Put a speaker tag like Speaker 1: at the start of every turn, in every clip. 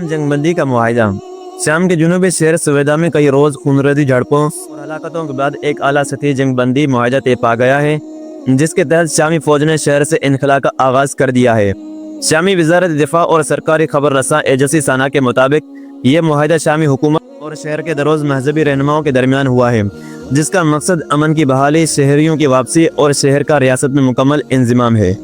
Speaker 1: शाम जंग बंदी का मुआहिदा। शाम के जुनूबी शहर सवेदा में कई रोज़ खूनरेज़ी झड़पों और हलाकतों के बाद एक आला सतही जंग बंदी मुआहिदा तय पा गया है, जिसके तहत शामी फौज ने शहर से इनखला का आगाज़ कर दिया है। शामी वज़ारत दिफा और सरकारी खबर रसा एजेंसी साना के मुताबिक ये मुआहिदा शामी हुकूमत और शहर के दरोज़ महजबी रहनुमाओं के दरमियान हुआ है, जिसका मकसद अमन की बहाली, शहरियों की वापसी और शहर का रियासत में मुकम्मल इंज़िमाम है।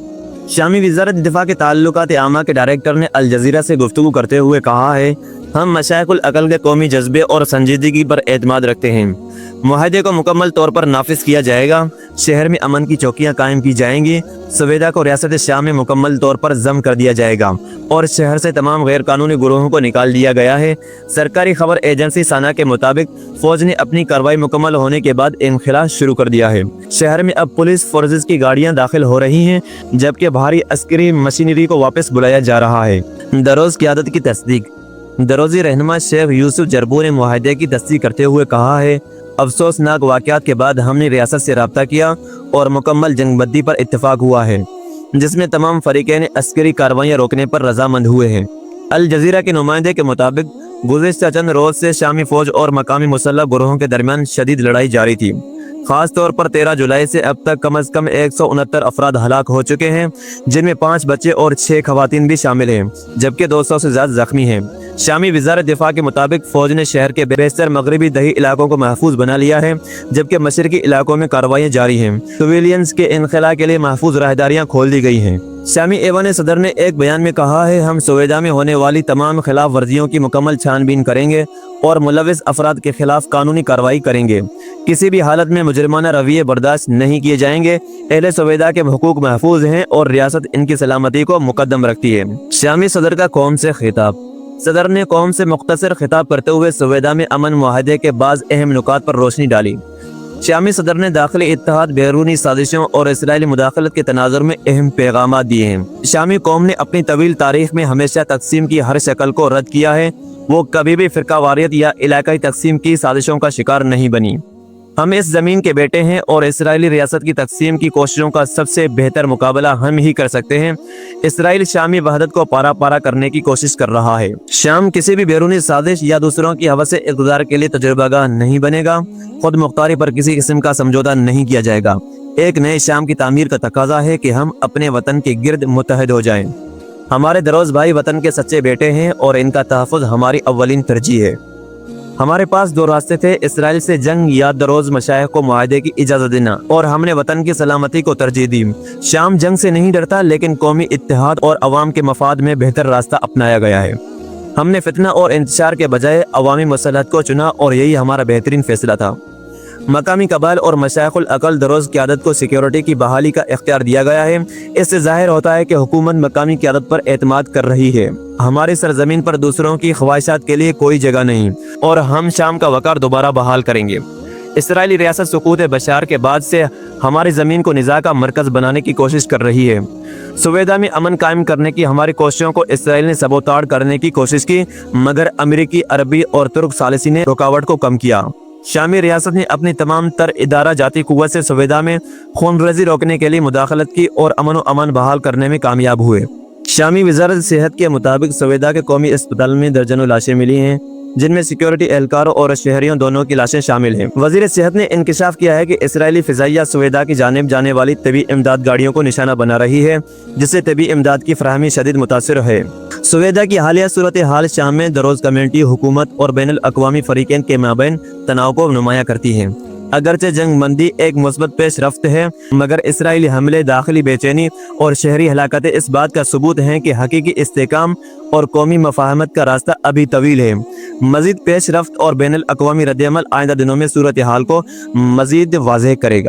Speaker 1: शामी वज़ारत दिफा के ताल्लुकात आमा के डायरेक्टर ने अल जज़ीरा से गुफ्तगू करते हुए कहा है, हम मशाइखुल अक़ल के कौमी जज्बे और संजीदगी पर एतमाद रखते हैं। मुआहिदे को मुकम्मल तौर पर नाफिज किया जाएगा। शहर में अमन की चौकियां कायम की जाएंगी। सवेदा को रियासत शाम में मुकम्मल तौर पर जम कर दिया जाएगा और शहर से तमाम गैर कानूनी गुरोहों को निकाल दिया गया है। सरकारी खबर एजेंसी साना के मुताबिक फौज ने अपनी कार्रवाई मुकम्मल होने के बाद इनखला शुरू कर दिया है। शहर में अब पुलिस फोर्सेस की गाड़ियां दाखिल हो रही हैं, जबकि भारी अस्करी मशीनरी को वापस बुलाया जा रहा है। दरोज क़यादत की तस्दीक। दरोजी रहनुमा शेख यूसुफ जरबू ने मुआहिदे की तस्दीक करते हुए कहा है, अफसोसनाक वाक़यात के बाद हमने रियासत से रब्ता किया और मुकम्मल जंगबंदी पर इत्तफाक हुआ है, जिसमें तमाम फरीक़ैन अस्करी कार्रवाइयाँ रोकने पर रजामंद हुए हैं। अल जज़ीरा के नुमाइंदे के मुताबिक गुज़िश्ता चंद रोज़ से शामी फ़ौज और मकामी मुसल्लह गुरोहों के दरमियान शदीद लड़ाई जारी थी। ख़ास तौर पर 13 जुलाई से अब तक कम अज़ कम 169 अफराद हलाक हो चुके हैं, जिनमें 5 बच्चे और 6 खवातीन भी शामिल हैं, जबकि 200 से ज़्यादा ज़ख्मी हैं। शामी वज़ारत दिफा के मुताबिक फ़ौज ने शहर के बेशतर मगरबी दही इलाकों को महफूज बना लिया है, जबकि मशरकी इलाकों में कार्रवाइयाँ जारी हैं। सिविलियंस के इनखला के लिए महफूज राहदारियाँ खोल दी गई हैं। शामी एवान सदर ने एक बयान में कहा है, हम सवेदा में होने वाली तमाम खिलाफ वर्जियों की मुकम्मल छानबीन करेंगे और मुलविस अफराद के खिलाफ कानूनी कार्रवाई करेंगे। किसी भी हालत में मुजरिमाना रवैये बर्दाश्त नहीं किए जाएंगे। अहले सवेदा के हुकूक महफूज हैं और रियासत इनकी सलामती को मुकद्दम रखती है। शामी सदर का कौम से खिताब। सदर ने कौम से मुख्तसर खिताब करते हुए सवेदा में अमन मुआहिदे के बाज़ अहम नुकात पर रोशनी डाली। शामी सदर ने दाखिली इत्तेहाद, बैरूनी साजिशों और इसराइली मुदाखलत के तनाजुर में अहम पैगाम दिए हैं। शामी कौम ने अपनी तवील तारीख में हमेशा तकसीम की हर शक्ल को रद्द किया है। वो कभी भी फ़िरकावारियत या इलाकाई तकसीम की साजिशों का शिकार नहीं बनी। हम इस ज़मीन के बेटे हैं और इसराइली रियासत की तकसीम की कोशिशों का सबसे बेहतर मुकाबला हम ही कर सकते हैं। इसराइल शामी वहदत को पारा पारा करने की कोशिश कर रहा है। शाम किसी भी बैरूनी साजिश या दूसरों की हवस इक़्तिदार के लिए तजुर्बागाह नहीं बनेगा। खुद मुख्तारी पर किसी किस्म का समझौता नहीं किया जाएगा। एक नए शाम की तामीर का तकाजा है कि हम अपने वतन के गिर्द मुत्तहद हो जाएं। हमारे दरोज भाई वतन के सच्चे बेटे हैं और इनका तहफ़्फ़ुज़ हमारी अव्वलीन तरजीह है। हमारे पास 2 रास्ते थे, इसराइल से जंग या दरोज मशाइख को मुआहिदे की इजाज़त देना, और हमने वतन की सलामती को तरजीह दी। शाम जंग से नहीं डरता, लेकिन कौमी इत्तेहाद और अवाम के मफाद में बेहतर रास्ता अपनाया गया है। हमने फितना और इंतशार के बजाय अवामी मसलहत को चुना और यही हमारा बेहतरीन फैसला था। मकामी कबाइल और मशाइखुल अक़ल दरोज क़यादत को सिक्योरिटी की बहाली का इख्तियार दिया गया है। इससे ज़ाहिर होता है कि हुकूमत मकामी क़यादत पर एतमाद कर रही है। हमारी सरजमीन पर दूसरों की ख्वाहिशात के लिए कोई जगह नहीं और हम शाम का वक़ार दोबारा बहाल करेंगे। इसराइली रियासत सुकूत बशार के बाद से हमारी ज़मीन को निज़ा का मरकज़ बनाने की कोशिश कर रही है। सवेदा में अमन कायम करने की हमारी कोशिशों को इसराइल ने सबोताड़ करने की कोशिश की, मगर अमेरिकी, अरबी और तुर्क सालिसी ने रुकावट को कम किया। शामी रियासत ने अपनी तमाम तर इदारा जाती कुव्वत से सवेदा में खूनरेज़ी रोकने के लिए मुदाखलत की और अमन बहाल करने में कामयाब हुए। शामी वज़ारत सेहत के मुताबिक सवेदा के कौमी अस्पताल में दर्जनों लाशें मिली हैं, जिनमें सिक्योरिटी एहलकारों और शहरियों दोनों की लाशें शामिल हैं। वज़ीर सेहत ने इंकशाफ किया है कि इसराइली फ़िज़ाइया सवेदा की जानिब जाने वाली तबी इमदाद गाड़ियों को निशाना बना रही है, जिससे तबी इमदाद की फ़राहमी शदीद मुतासिर है। सवेदा की हालिया सूरत हाल शाम में दरोज कम्यूनिटी, हुकूमत और बैनुल अक़वामी फ़रीक़ैन के माबैन तनाव को नुमाया करती है। अगरचे जंग बंदी एक मुस्बत पेश रफ्त है, मगर इसराइली हमले, दाखिली बेचैनी और शहरी हलाकतें इस बात का सबूत हैं कि हकीकी इस्तेकाम और कौमी मफाहमत का रास्ता अभी तवील है। मज़ीद पेश रफ्त और बैनुल अक़वामी रद्द-ए-अमल आइंदा दिनों में सूरत हाल को मज़ीद वाज़ेह करेगा।